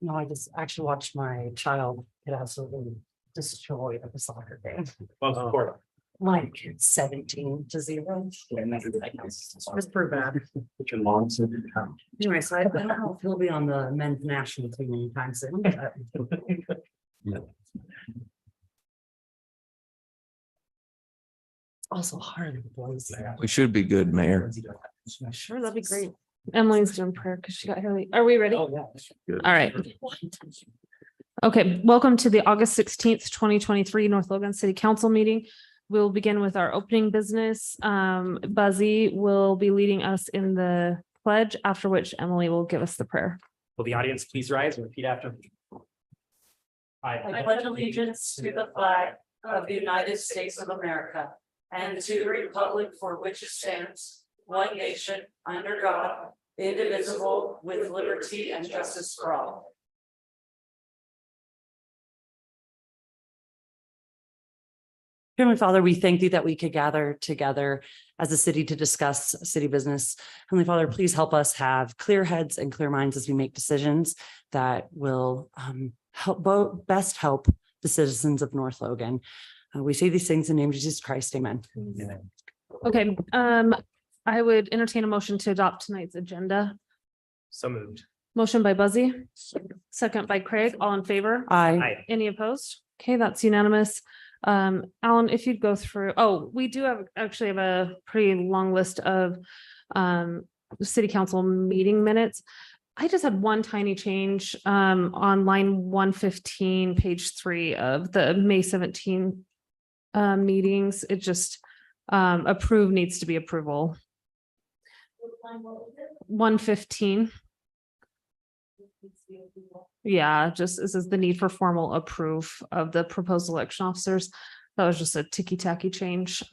No, I just actually watched my child get absolutely destroyed at the soccer game. Like 17-0. It's pretty bad. Anyway, so I don't know if he'll be on the men's national team anytime soon. It's also hard with boys. We should be good, Mayor. Sure, that'd be great. Emily's doing prayer because she got here late. Are we ready? Oh, All yeah. right. Okay, welcome to the August 16th, 2023 North Logan City Council meeting. We'll begin with our opening business. Buzzy will be leading us in the pledge, after which Emily will give us the prayer. Will the audience please rise and repeat after me? I pledge allegiance to the flag of the United States of America and to the republic for which it stands, one nation, under God, indivisible, with liberty and justice for all. Heavenly Father, we thank thee that we could gather together as a city to discuss city business. Heavenly Father, please help us have clear heads and clear minds as we make decisions that will best help the citizens of North Logan. We say these things in the name of Jesus Christ. Amen. Okay, I would entertain a motion to adopt tonight's agenda. So moved. Motion by Buzzy, second by Craig. All in favor? Aye. Aye. Any opposed? Okay, that's unanimous. Alan, if you'd go through, we do actually have a pretty long list of city council meeting minutes. I just had one tiny change on line 115, page 3 of the May 17 meetings. It just approve needs to be approval. 115. Yeah, just this is the need for formal approve of the proposed election officers. That was just a ticky-tacky change.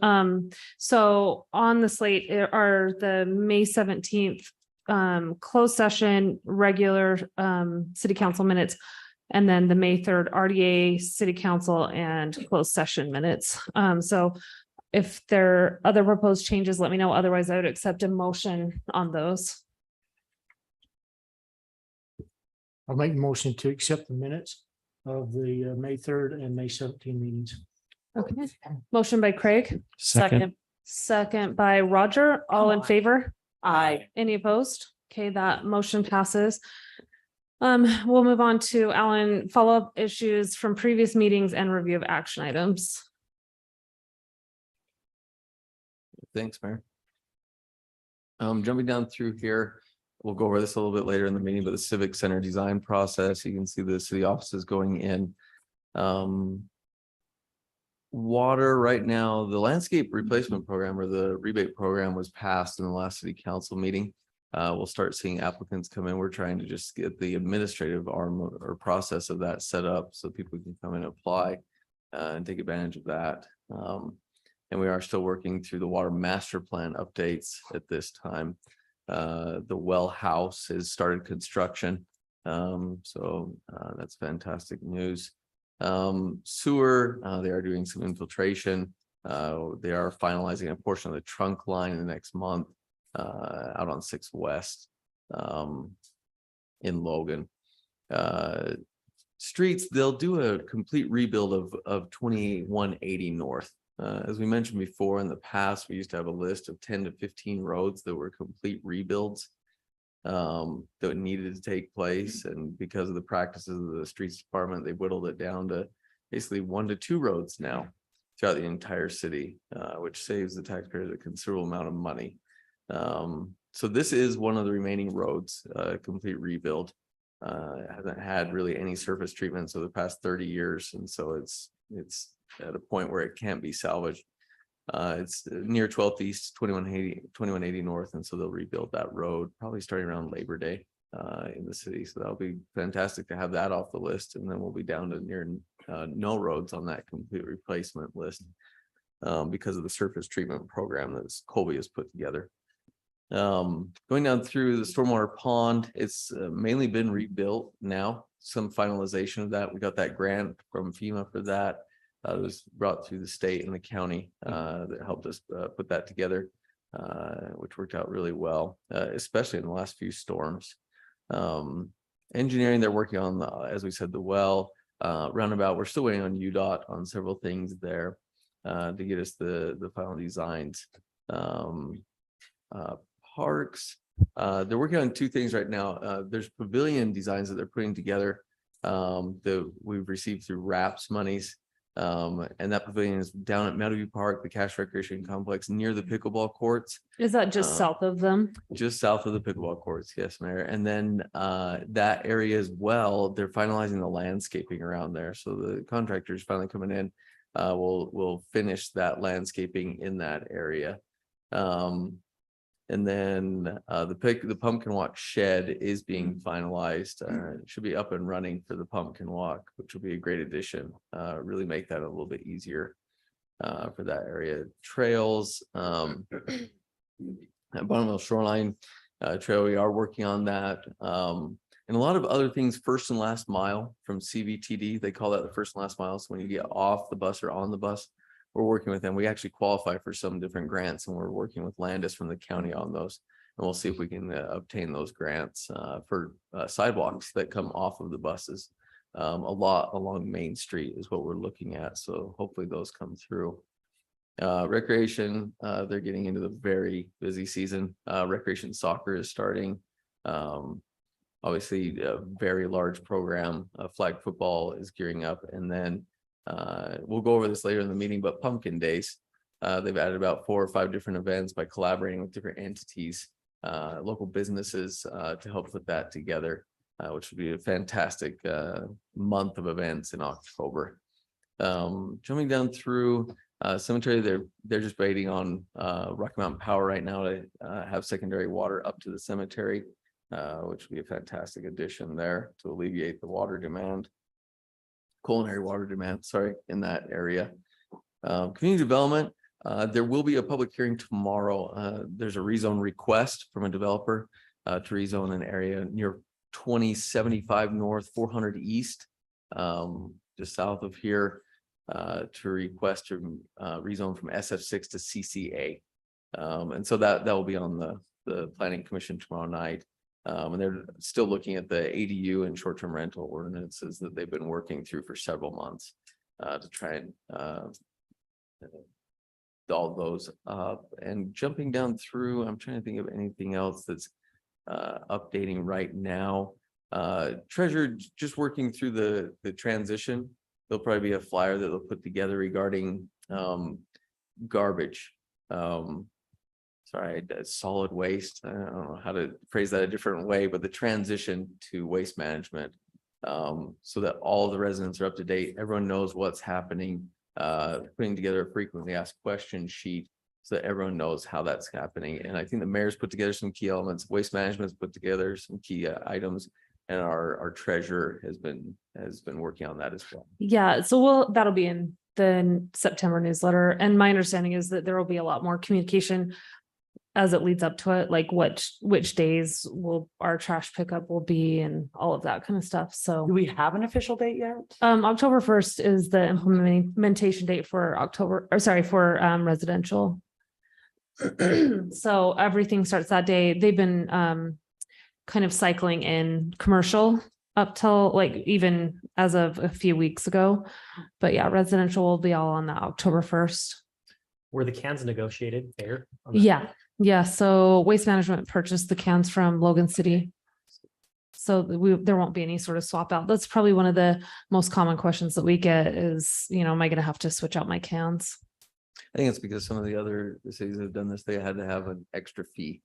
So on the slate are the May 17th closed session, regular city council minutes, and then the May 3rd RDA city council and closed session minutes. So if there are other proposed changes, let me know. Otherwise, I would accept a motion on those. I'll make a motion to accept the minutes of the May 3rd and May 17 meetings. Okay, motion by Craig, Second. second by Roger, all in favor? Aye. Any opposed? Okay, that motion passes. We'll move on to Alan, follow-up issues from previous meetings and review of action items. Thanks, Mayor. Jumping down through here, we'll go over this a little bit later in the meeting, but the Civic Center design process, you can see the city offices going in. Water right now, the landscape replacement program or the rebate program was passed in the last city council meeting. We'll start seeing applicants come in. We're trying to just get the administrative arm or process of that set up so people can come and apply and take advantage of that. And we are still working through the water master plan updates at this time. The well house has started construction. So that's fantastic news. Sewer, they are doing some infiltration. They are finalizing a portion of the trunk line in the next month out on 6 West in Logan. Streets, they'll do a complete rebuild of 2180 North. As we mentioned before, in the past, we used to have a list of 10 to 15 roads that were complete rebuilds that needed to take place. And because of the practices of the streets department, they whittled it down to basically 1 to 2 roads now throughout the entire city, which saves the taxpayers a considerable amount of money. So this is one of the remaining roads, complete rebuild. Hasn't had really any surface treatments over the past 30 years. And so it's at a point where it can't be salvaged. It's near 12th East, 2180 North. And so they'll rebuild that road probably starting around Labor Day in the city. So that'll be fantastic to have that off the list. And then we'll be down to near no roads on that complete replacement list because of the surface treatment program that Colby has put together. Going down through the stormwater pond, it's mainly been rebuilt now. Some finalization of that. We got that grant from FEMA for that. that was brought through the state and the county that helped us put that together, which worked out really well, especially in the last few storms. Engineering, they're working on the, as we said, the well roundabout. We're still waiting on UDOT on several things there to get us the final designs. Parks, they're working on two things right now. There's pavilion designs that they're putting together that we've received through RAPS monies. And that pavilion is down at Meadowview Park, the Cash Recreation Complex near the pickleball courts, Is that just south of them? just south of the pickleball courts. Yes, Mayor. And then that area as well, they're finalizing the landscaping around there. So the contractor's finally coming in. We'll finish that landscaping in that area. And then the Pumpkin Walk shed is being finalized. It should be up and running for the Pumpkin Walk, which will be a great addition. Really make that a little bit easier for that area. Trails, at Bonneville Shoreline Trail, we are working on that. And a lot of other things, first and last mile from CVTD. They call that the first and last mile. So when you get off the bus or on the bus, we're working with them. We actually qualify for some different grants, and we're working with Landis from the county on those. And we'll see if we can obtain those grants for sidewalks that come off of the buses. A lot along Main Street is what we're looking at. So hopefully those come through. Recreation, they're getting into the very busy season. Recreation soccer is starting. Obviously, a very large program. Flag football is gearing up, and then we'll go over this later in the meeting, but Pumpkin Days, they've added about 4 or 5 different events by collaborating with different entities, local businesses to help put that together, which would be a fantastic month of events in October. Jumping down through cemetery, they're just waiting on Rocky Mountain Power right now to have secondary water up to the cemetery, which would be a fantastic addition there to alleviate the water demand. Culinary water demand, sorry, in that area. Community development, there will be a public hearing tomorrow. There's a rezone request from a developer to rezone an area near 2075 North, 400 East, just south of here, to request to rezone from SF6 to CCA. And so that will be on the Planning Commission tomorrow night. And they're still looking at the ADU and short-term rental ordinances that they've been working through for several months to try and all those up. And jumping down through, I'm trying to think of anything else that's updating right now. Treasurer just working through the transition. There'll probably be a flyer that they'll put together regarding garbage. Sorry, solid waste. I don't know how to phrase that a different way, but the transition to waste management, so that all the residents are up to date. Everyone knows what's happening. Putting together a frequently asked question sheet so that everyone knows how that's happening. And I think the mayor's put together some key elements. Waste management's put together some key items, and our treasurer has been working on that as well. Yeah, so that'll be in the September newsletter. And my understanding is that there will be a lot more communication as it leads up to it, like which days will our trash pickup will be and all of that kind of stuff. So Do we have an official date yet? October 1st is the implementation date for residential. So everything starts that day. They've been kind of cycling in commercial up till like even as of a few weeks ago. But yeah, residential will be all on the October 1st. Were the cans negotiated there? on the- Yeah. Yeah, so Waste Management purchased the cans from Logan City. So there won't be any sort of swap out. That's probably one of the most common questions that we get is, am I going to have to switch out my cans? I think it's because some of the other cities that have done this, they had to have an extra fee.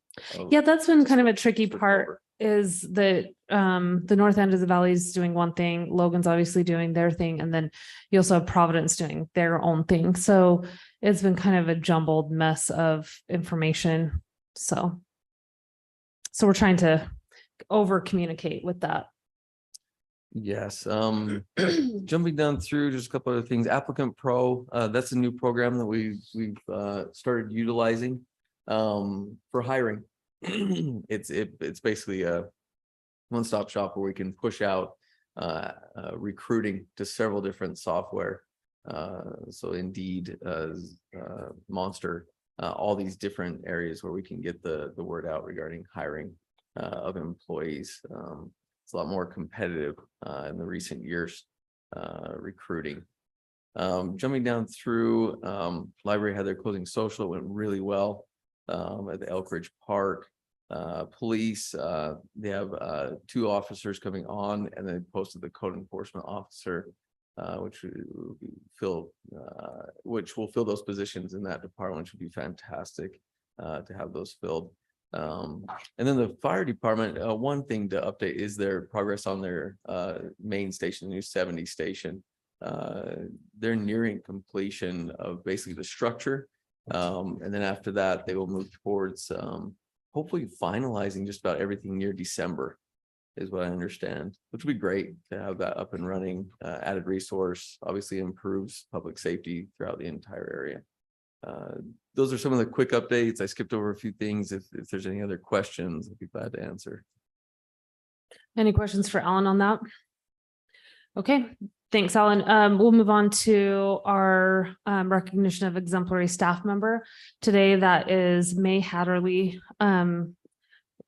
Yeah, that's been kind of a tricky switch part over. is that the north end of the valley is doing one thing, Logan's obviously doing their thing, and then you also have Providence doing their own thing. So it's been kind of a jumbled mess of information. So we're trying to over communicate with that. Yes, jumping down through just a couple other things. Applicant Pro, that's a new program that we've started utilizing for hiring. It's basically a one-stop shop where we can push out recruiting to several different software So Indeed, Monster, all these different areas where we can get the word out regarding hiring of employees. It's a lot more competitive in the recent years, recruiting. Jumping down through, library had their closing social, it went really well at the Elk Ridge Park. Police, they have 2 officers coming on, and then posted the code enforcement officer, which will fill those positions in that department, which would be fantastic to have those filled. And then the fire department, one thing to update is their progress on their main station, the new 70 station. They're nearing completion of basically the structure. And then after that, they will move towards hopefully finalizing just about everything near December is what I understand, which would be great to have that up and running. Added resource, obviously improves public safety throughout the entire area. Those are some of the quick updates. I skipped over a few things. If there's any other questions, I'd be glad to answer. Any questions for Alan on that? Okay, thanks, Alan. We'll move on to our recognition of exemplary staff member. Today, that is May Hatterley,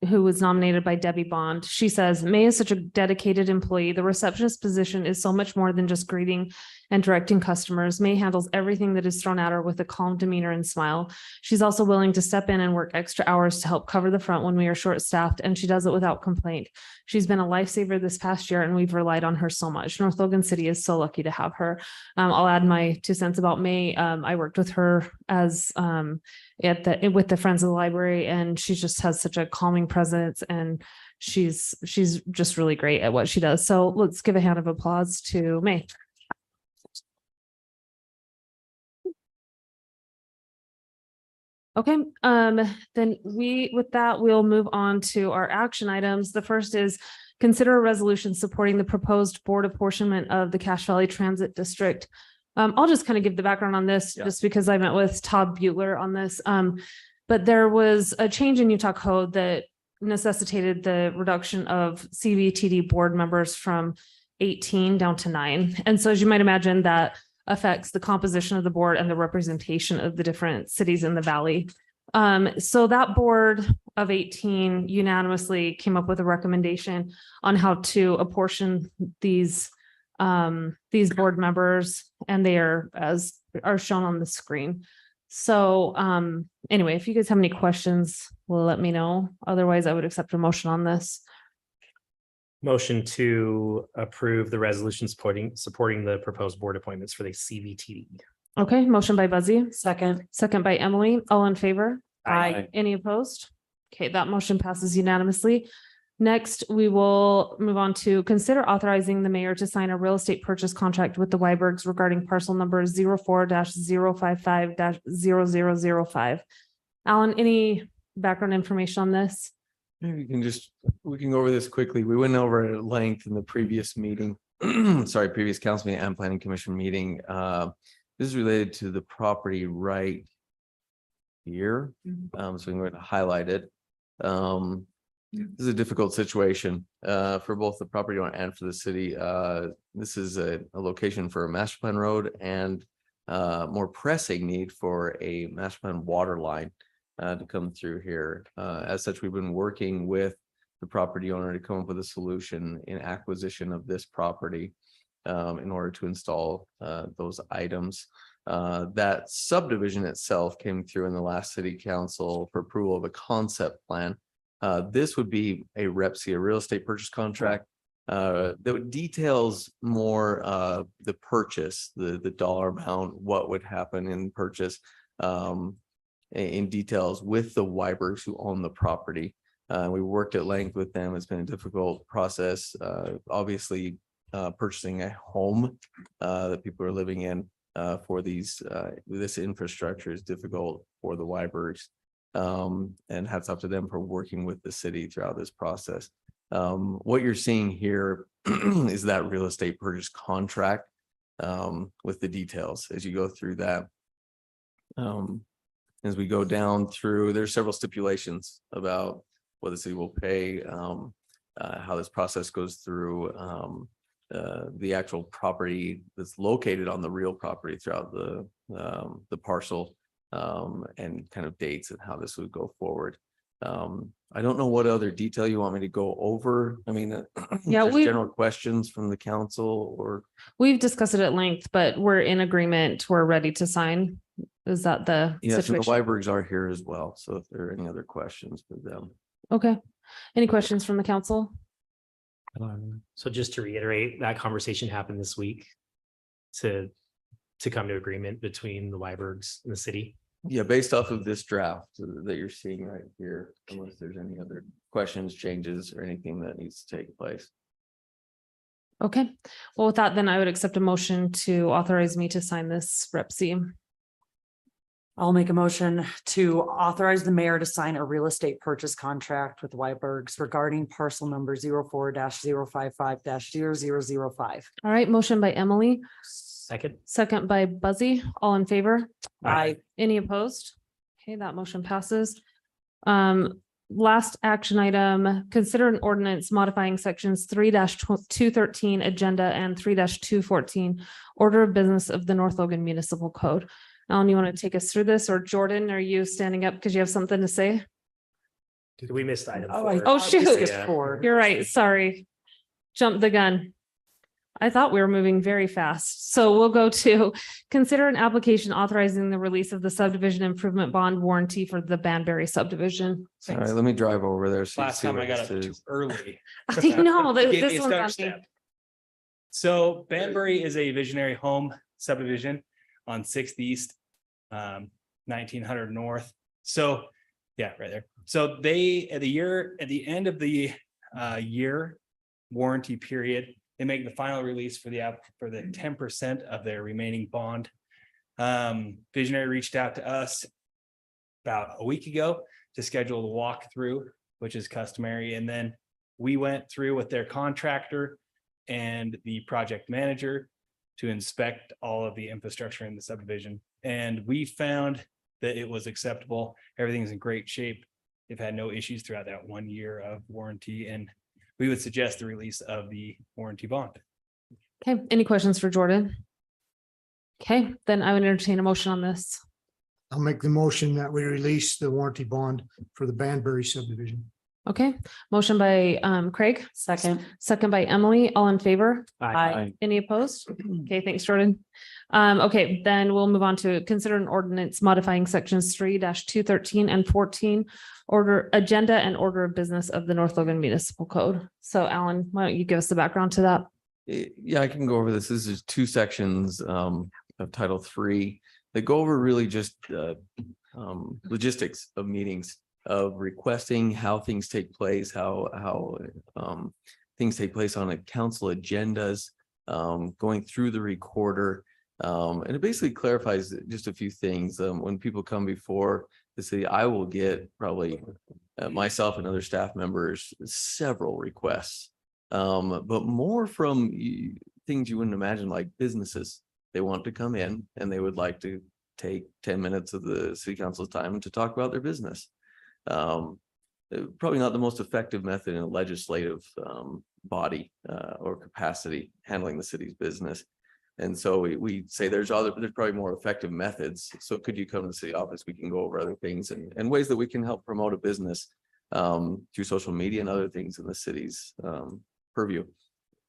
who was nominated by Debbie Bond. She says, May is such a dedicated employee. The receptionist position is so much more than just greeting and directing customers. May handles everything that is thrown at her with a calm demeanor and smile. She's also willing to step in and work extra hours to help cover the front when we are short-staffed, and she does it without complaint. She's been a lifesaver this past year, and we've relied on her so much. North Logan City is so lucky to have her. I'll add my 2 cents about May. I worked with her as with the Friends of the Library, and she just has such a calming presence, and she's just really great at what she does. So let's give a hand of applause to May. Okay, then with that, we'll move on to our action items. The first is consider a resolution supporting the proposed board apportionment of the Cache Valley Transit District. I'll just kind of give the background on this just because I met with Todd Butler on this. But there was a change in Utah code that necessitated the reduction of CVTD board members from 18 down to 9. And so as you might imagine, that affects the composition of the board and the representation of the different cities in the valley. So that board of 18 unanimously came up with a recommendation on how to apportion these board members, and they are shown on the screen. So anyway, if you guys have any questions, let me know. Otherwise, I would accept a motion on this. Motion to approve the resolution supporting the proposed board appointments for the CVTD. Okay, motion by Buzzy, Second. second by Emily. All in favor? Aye. Any opposed? Okay, that motion passes unanimously. Next, we will move on to consider authorizing the mayor to sign a real estate purchase contract with the Weibergs regarding parcel number 04-055-0005. Alan, any background information on this? Maybe we can go over this quickly. We went over it at length in the previous meeting. Sorry, previous council meeting and planning commission meeting. This is related to the property right here. So we're going to highlight it. This is a difficult situation for both the property owner and for the city. This is a location for a master plan road and more pressing need for a master plan water line to come through here. As such, we've been working with the property owner to come up with a solution in acquisition of this property in order to install those items. That subdivision itself came through in the last city council for approval of a concept plan. This would be a REPC, a real estate purchase contract that details more the purchase, the dollar amount, what would happen in purchase in details with the Weibergs who own the property. We worked at length with them. It's been a difficult process. Obviously, purchasing a home that people are living in for this infrastructure is difficult for the Weibergs. And hats off to them for working with the city throughout this process. What you're seeing here is that real estate purchase contract with the details as you go through that. As we go down through, there's several stipulations about what the city will pay, how this process goes through. the actual property that's located on the real property throughout the parcel, and kind of dates and how this would go forward. I don't know what other detail you want me to go over. I mean, Yeah, just we- general questions from the council or. We've discussed it at length, but we're in agreement. We're ready to sign. Is that the Yes, and the situation? Weibergs are here as well. So if there are any other questions for them. Okay. Any questions from the council? So just to reiterate, that conversation happened this week to come to agreement between the Weibergs and the city. Yeah, based off of this draft that you're seeing right here, unless there's any other questions, changes, or anything that needs to take place. Okay. Well, with that, then I would accept a motion to authorize me to sign this Rep C. I'll make a motion to authorize the mayor to sign a real estate purchase contract with Weibergs regarding parcel number 04-055-0005. All right, motion by Emily, Second. second by Buzzy, all in favor? Aye. Any opposed? Okay, that motion passes. Last action item, consider an ordinance modifying sections 3-213 agenda and 3-214 order of business of the North Logan Municipal Code. Alan, you want to take us through this, or Jordan, are you standing up because you have something to say? We missed item Oh, I four. Oh, thought we shoot. skipped Yeah. 4. You're right, sorry. Jumped the gun. I thought we were moving very fast. So we'll go to consider an application authorizing the release of the subdivision improvement bond warranty for the Banbury subdivision. All right, let me drive over there. so you Last see time what I got this up too is. early. I know, Gave me this a one's stutter on me. step. So Banbury is a visionary home subdivision on Sixth East, 1900 North. So, yeah, right there. So they, at the end of the year warranty period, they make the final release for the 10% of their remaining bond. Visionary reached out to us about a week ago to schedule the walkthrough, which is customary. And then we went through with their contractor and the project manager to inspect all of the infrastructure in the subdivision. And we found that it was acceptable. Everything's in great shape. They've had no issues throughout that 1 year of warranty, and we would suggest the release of the warranty bond. Okay, any questions for Jordan? Okay, then I would entertain a motion on this. I'll make the motion that we release the warranty bond for the Banbury subdivision. Okay, motion by Craig, Second. second by Emily, all in favor? Aye. Any opposed? Okay, thanks, Jordan. Okay, then we'll move on to consider an ordinance modifying sections 3-213 and 14 order agenda and order of business of the North Logan Municipal Code. So Alan, why don't you give us the background to that? Yeah, I can go over this. This is 2 sections of Title 3 that go over really just logistics of meetings, of requesting how things take place, how things take place on a council agendas, going through the recorder. And it basically clarifies just a few things. When people come before the city, I will get probably myself and other staff members several requests, but more from things you wouldn't imagine, like businesses. They want to come in and they would like to take 10 minutes of the city council's time to talk about their business. Probably not the most effective method in a legislative body or capacity handling the city's business. And so we say there's probably more effective methods. So could you come to the city office? We can go over other things and ways that we can help promote a business through social media and other things in the city's purview.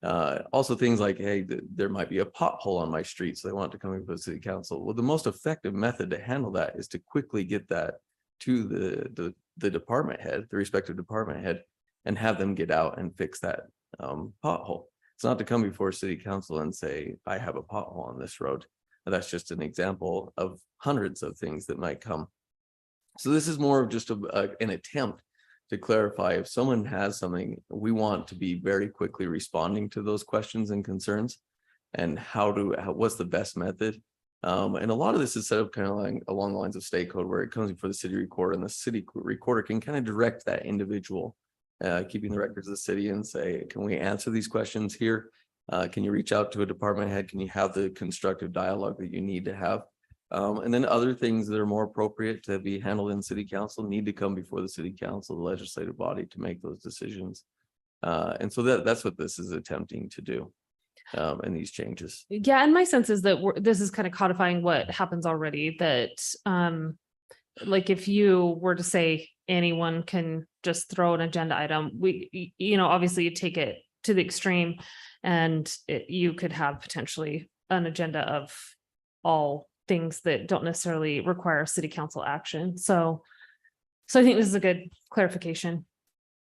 Also things like, hey, there might be a pothole on my street, so they want to come into the city council. Well, the most effective method to handle that is to quickly get that to the department head, the respective department head, and have them get out and fix that pothole. It's not to come before city council and say, I have a pothole on this road. And that's just an example of hundreds of things that might come. So this is more of just an attempt to clarify, if someone has something, we want to be very quickly responding to those questions and concerns, and what's the best method. And a lot of this is set up kind of like along the lines of state code, where it comes before the city recorder, and the city recorder can kind of direct that individual, keeping the records of the city, and say, can we answer these questions here? Can you reach out to a department head? Can you have the constructive dialogue that you need to have? And then other things that are more appropriate to be handled in city council need to come before the city council, the legislative body, to make those decisions. And so that's what this is attempting to do. and these changes. Yeah, and my sense is that this is kind of codifying what happens already, that like if you were to say anyone can just throw an agenda item, obviously you take it to the extreme and you could have potentially an agenda of all things that don't necessarily require city council action. So I think this is a good clarification.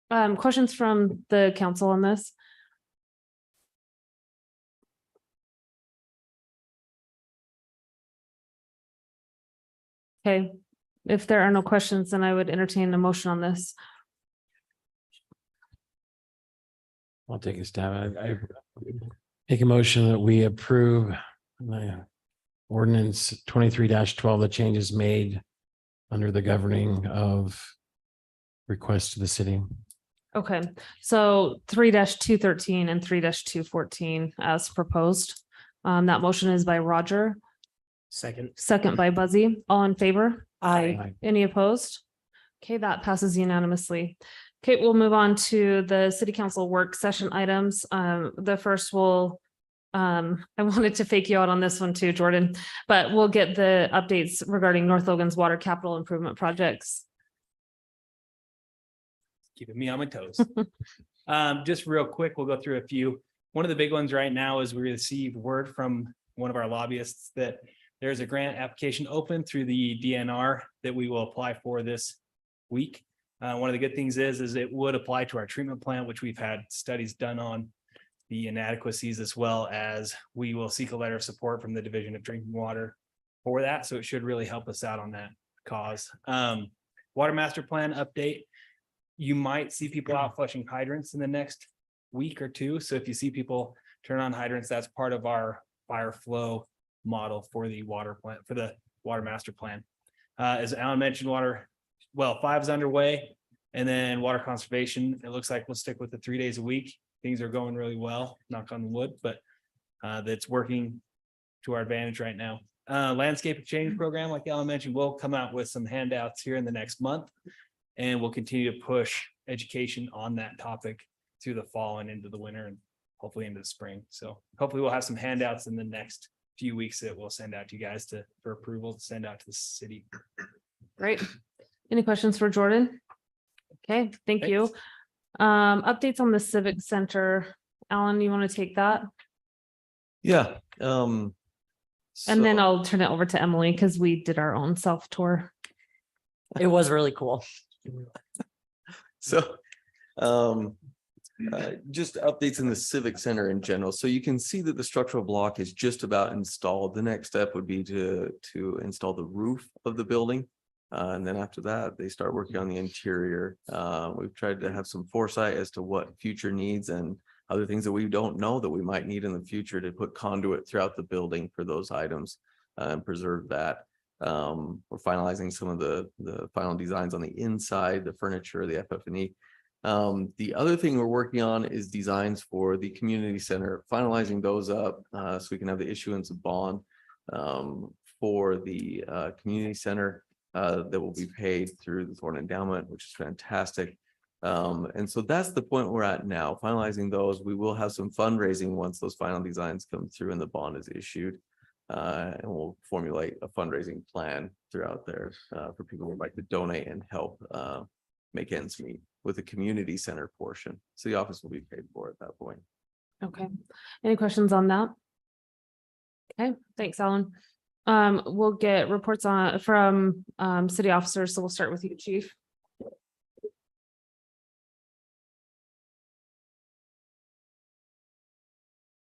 Questions from the council on this? Okay, if there are no questions, then I would entertain a motion on this. I'll take a stab. I make a motion that we approve ordinance 23-12, the changes made under the governing of requests to the city. Okay, so 3-213 and 3-214 as proposed. That motion is by Roger, Second. second by Buzzy. All in favor? I, Any opposed? Okay, that passes unanimously. Okay, we'll move on to the city council work session items. The first will, I wanted to fake you out on this one too, Jordan, but we'll get the updates regarding North Logan's water capital improvement projects. Keeping me on my toes. Just real quick, we'll go through a few. One of the big ones right now is we received word from one of our lobbyists that there's a grant application open through the DNR that we will apply for this week. One of the good things is it would apply to our treatment plant, which we've had studies done on the inadequacies, as well as we will seek a letter of support from the Division of Drinking Water for that. So it should really help us out on that cause. Water master plan update. You might see people out flushing hydrants in the next week or two. So if you see people turn on hydrants, that's part of our fire flow model for the water plant, for the water master plan. As Alan mentioned, 5 is underway, and then water conservation. It looks like we'll stick with the 3 days a week. Things are going really well, knock on wood, but that's working to our advantage right now. Landscape exchange program, like Alan mentioned, we'll come out with some handouts here in the next month. And we'll continue to push education on that topic through the fall and into the winter and hopefully into the spring. So hopefully we'll have some handouts in the next few weeks that we'll send out to you guys for approval to send out to the city. Great. Any questions for Jordan? Okay, thank you. Updates on the Civic Center. Alan, you want to take that? Yeah. And then I'll turn it over to Emily because we did our own self tour. it was really cool. So, just updates in the Civic Center in general. So you can see that the structural block is just about installed. The next step would be to install the roof of the building. And then after that, they start working on the interior. We've tried to have some foresight as to what future needs and other things that we don't know that we might need in the future to put conduit throughout the building for those items and preserve that. We're finalizing some of the final designs on the inside, the furniture, the FF&E. The other thing we're working on is designs for the community center, finalizing those up so we can have the issuance of bond for the community center that will be paid through the Thornton Endowment, which is fantastic. And so that's the point we're at now, finalizing those. We will have some fundraising once those final designs come through and the bond is issued. And we'll formulate a fundraising plan throughout there for people who would like to donate and help make ends meet with the community center portion. So the office will be paid for at that point. Okay. Any questions on that? Okay, thanks, Alan. We'll get reports from city officers. So we'll start with you, Chief.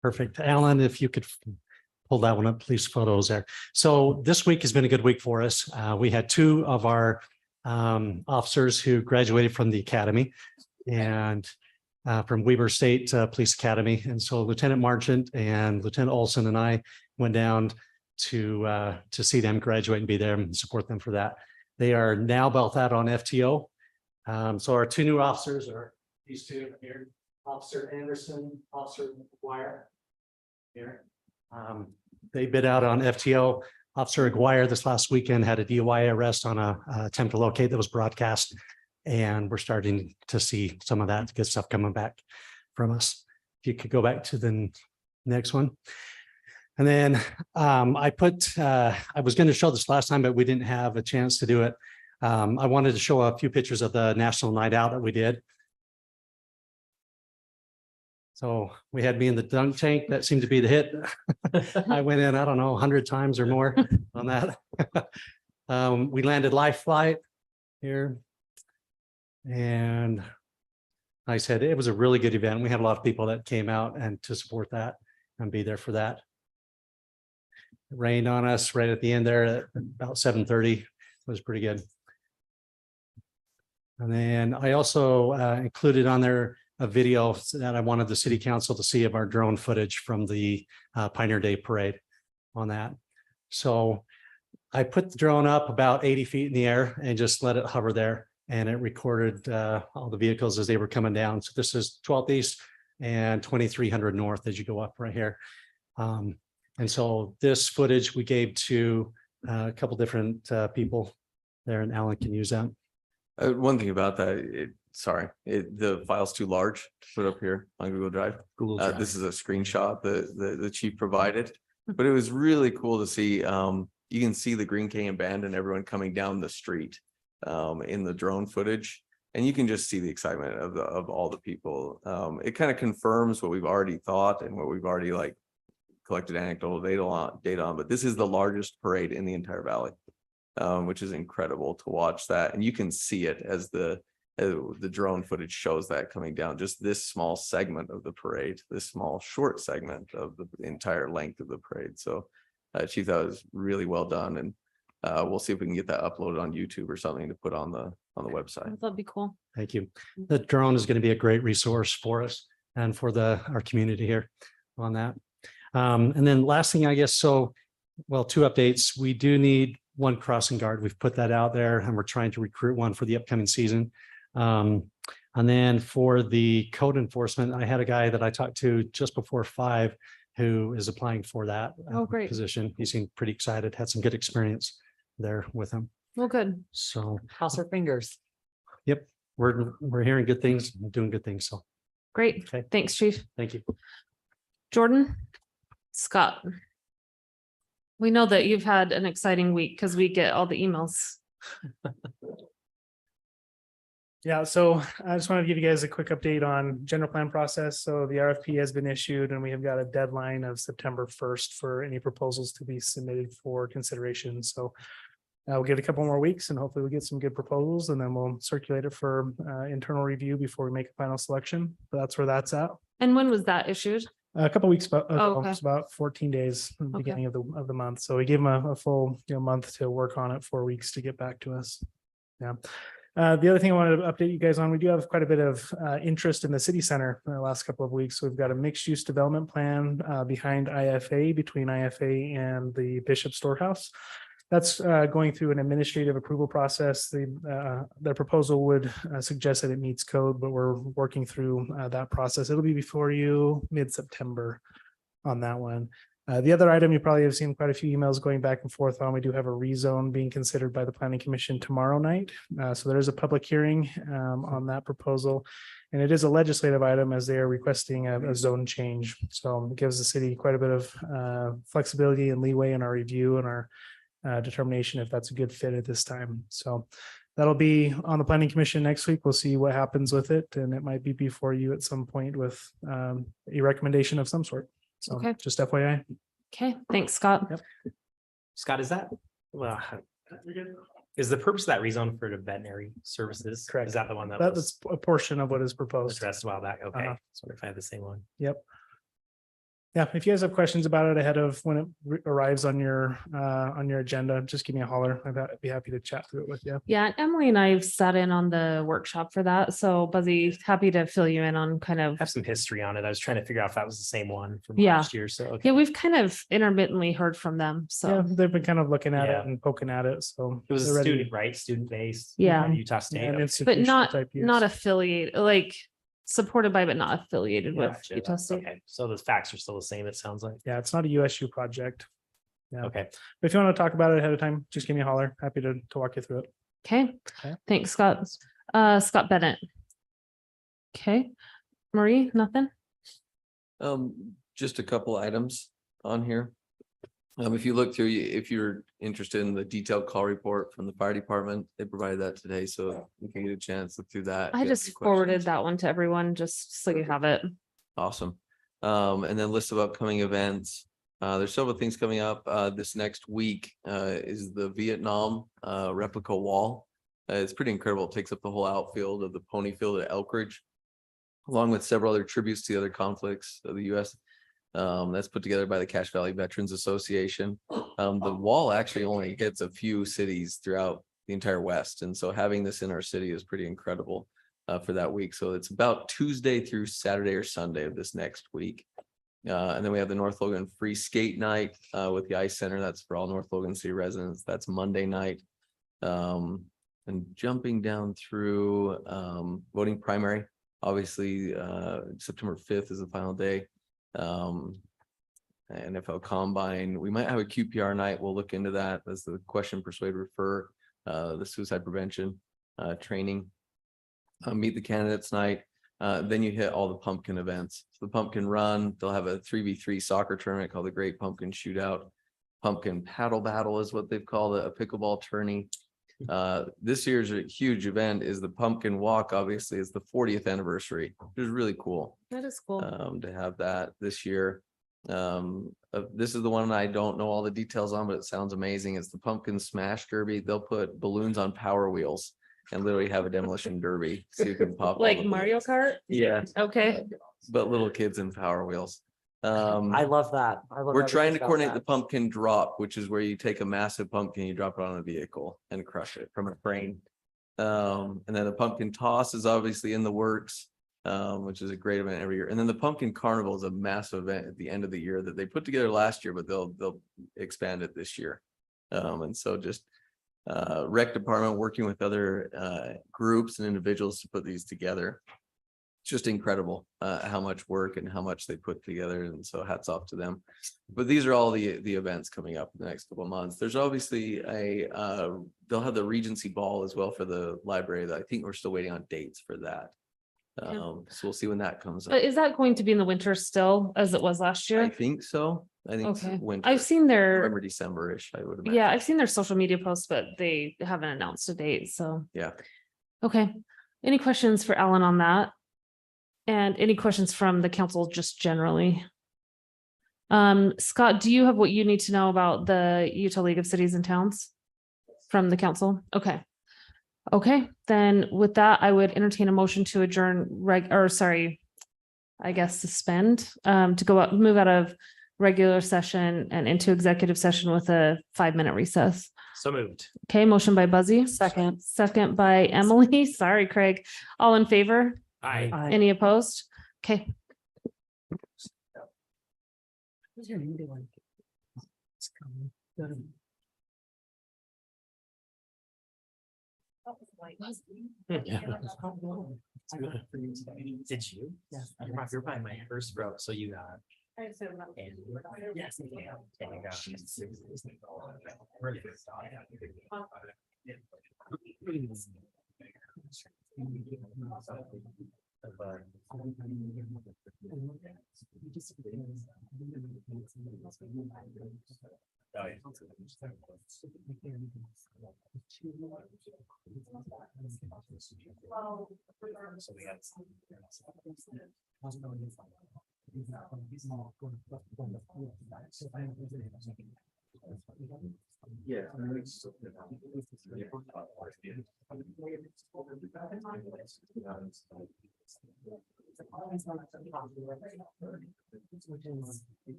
Perfect. Alan, if you could pull that one up, please, photos there. So this week has been a good week for us. We had 2 of our officers who graduated from the academy and from Weber State Police Academy. And so Lieutenant Marchant and Lieutenant Olson and I went down to see them graduate and be there and support them for that. They are now both out on FTO. So our 2 new officers are these 2 here, Officer Anderson, Officer McGuire here. They bid out on FTO. Officer Aguirre this last weekend had a DUI arrest on a attempt to locate that was broadcast. And we're starting to see some of that good stuff coming back from us. If you could go back to the Next one. And then I was going to show this last time, but we didn't have a chance to do it. I wanted to show a few pictures of the National Night Out that we did. So we had me in the dunk tank. That seemed to be the hit. I went in, I don't know, 100 times or more on that. We landed life flight here. And like I said, it was a really good event. We had a lot of people that came out and to support that and be there for that. It rained on us right at the end there at about 7:30. It was pretty good. And then I also included on there a video that I wanted the city council to see of our drone footage from the Pioneer Day Parade on that. So I put the drone up about 80 feet in the air and just let it hover there. And it recorded all the vehicles as they were coming down. So this is 12th East and 2300 North as you go up right here. And so this footage we gave to a couple different people there, and Alan can use that. One thing about that, the file's too large to put up here on Google Drive. Google Drive. This is a screenshot that the chief provided, but it was really cool to see. You can see the Green Canyon Band and everyone coming down the street in the drone footage, and you can just see the excitement of all the people. It kind of confirms what we've already thought and what we've already collected anecdotal data on. But this is the largest parade in the entire valley, which is incredible to watch that, and you can see it as the drone footage shows that coming down just this small segment of the parade, this small short segment of the entire length of the parade. So Chief, that was really well done, and we'll see if we can get that uploaded on YouTube or something to put on the website. That'd be cool. Thank you. The drone is going to be a great resource for us and for our community here on that. And then last thing, I guess, two updates. We do need one crossing guard. We've put that out there and we're trying to recruit one for the upcoming season. And then for the code enforcement, I had a guy that I talked to just before 5 who is applying for that Oh, great. position. He seemed pretty excited, had some good experience there with him. Well, good. So, Cross our fingers. yep, we're hearing good things, doing good things. So Great. Okay. Thanks, Chief. thank you. Jordan, Scott. We know that you've had an exciting week because we get all the emails. Yeah, so I just wanted to give you guys a quick update on general plan process. So the RFP has been issued and we have got a deadline of September 1st for any proposals to be submitted for consideration. So we'll give it a couple more weeks and hopefully we'll get some good proposals, and then we'll circulate it for internal review before we make a final selection. But that's where that's at. And when was that issued? A couple weeks, okay. it's about 14 days, Okay. beginning of the month. So we gave them a full month to work on it, 4 weeks to get back to us. Yeah. The other thing I wanted to update you guys on, we do have quite a bit of interest in the city center in the last couple of weeks. We've got a mixed use development plan behind IFA, between IFA and the Bishop Storehouse. That's going through an administrative approval process. Their proposal would suggest that it meets code, but we're working through that process. It'll be before you mid-September on that one. The other item, you probably have seen quite a few emails going back and forth on. We do have a rezone being considered by the Planning Commission tomorrow night. So there is a public hearing on that proposal. And it is a legislative item as they are requesting a zone change. So it gives the city quite a bit of flexibility and leeway in our review and our determination if that's a good fit at this time. So that'll be on the Planning Commission next week. We'll see what happens with it. And it might be before you at some point with a recommendation of some sort. So Okay. just FYI. Okay, thanks, Scott. Yep. Scott, is that, well, is the purpose of that rezone for the veterinary services? Correct. Is that the one that That's was a portion of what is proposed. addressed a while back? Okay, Uh-huh. so if I have the same one. Yep. Yeah, if you guys have questions about it ahead of when it arrives on your agenda, just give me a holler. I'd be happy to chat through it with you. Yeah, Emily and I have sat in on the workshop for that. So Buzzy, happy to fill you in on kind I of, have some history on it. I was trying to figure out if that was the same one from Yeah. last year, so. okay. yeah, we've kind of intermittently heard from them. Yeah, So, they've been kind of looking at Yeah. it and poking at it, so. It was they're a ready. student, right? Student based. Yeah. Utah State. And okay. but institutional type use. not affiliated, like supported by, but not affiliated with Gotcha. Utah State. Okay, so the facts are still the same, it sounds like. Yeah, it's not a USU project. Yeah. Okay, But if you want to talk about it ahead of time, just give me a holler. Happy to walk you through it. Okay, Okay. thanks, Scott. Scott Bennett. Okay, Marie, nothing? Just a couple items on here. If you look through, if you're interested in the detailed call report from the fire department, they provided that today, so you can get a chance to look through that. I if you have just any forwarded questions. that one to everyone, just so you have it. Awesome. And then list of upcoming events. There's several things coming up. This next week is the Vietnam replica wall. It's pretty incredible. It takes up the whole outfield of the pony field at Elkridge, along with several other tributes to the other conflicts of the US. That's put together by the Cache Valley Veterans Association. The wall actually only hits a few cities throughout the entire West. And so having this in our city is pretty incredible for that week. So it's about Tuesday through Saturday or Sunday of this next week. And then we have the North Logan Free Skate Night with the Ice Center. That's for all North Logan City residents. That's Monday night. And jumping down through voting primary, obviously September 5th is the final day. NFL Combine, we might have a QPR night. We'll look into that as the question, persuade, refer, the suicide prevention training. Meet the candidates night. Then you hit all the pumpkin events. So the pumpkin run, they'll have a 3v3 soccer tournament called the Great Pumpkin Shootout. Pumpkin paddle battle is what they've called it, a pickleball tourney. This year's a huge event is the pumpkin walk. Obviously, it's the 40th anniversary, which is really cool That is cool. to have that this year. This is the one I don't know all the details on, but it sounds amazing. It's the pumpkin smash derby. They'll put balloons on power wheels and literally have a demolition derby. So you can pop all Like the Mario balloons. Kart? Yeah, Okay. but little kids in power wheels. I love that. I love We're trying everything to about coordinate the that. pumpkin drop, which is where you take a massive pumpkin, you drop it on a vehicle and crush it from a crane. And then the pumpkin toss is obviously in the works, which is a great event every year. And then the pumpkin carnival is a massive event at the end of the year that they put together last year, but they'll expand it this year. And so just rec department working with other groups and individuals to put these together. Just incredible how much work and how much they put together, and so hats off to them. But these are all the events coming up in the next couple of months. There's obviously they'll have the Regency Ball as well for the library. That I think we're still waiting on dates for that. So we'll see when that comes up. But is that going to be in the winter still, as it was last I year? think so. I think it's Okay. winter, I've seen November, their, December-ish, I would imagine. yeah, I've seen their social media posts, but they haven't announced a date, so. Yeah. Okay. Any questions for Alan on that? And any questions from the council just generally? Scott, do you have what you need to know about the Utah League of Cities and Towns from the council? Okay. Okay, then with that, I would entertain a motion to adjourn I guess suspend, to go out, move out of regular session and into executive session with a 5-minute recess. So moved. Okay, motion by Buzzy. Second. Second by Emily. Sorry, Craig. All in favor? Aye. Any opposed? Okay. What's your name doing? It's coming. Good. Yeah. Did you? Yes. You're by my first row, so you got. And yes, and you got. So we had. Yeah.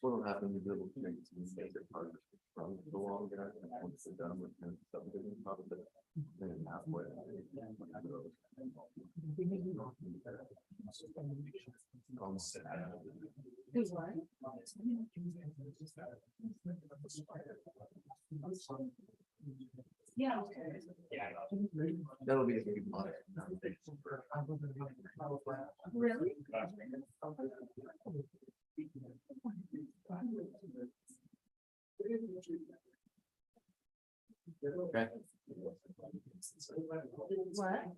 What'll happen to little things and make it harder from the longer and once they're done with them, subdivision, probably then halfway. Who's what? Yeah. That'll be a big month. Really? Okay. What? What?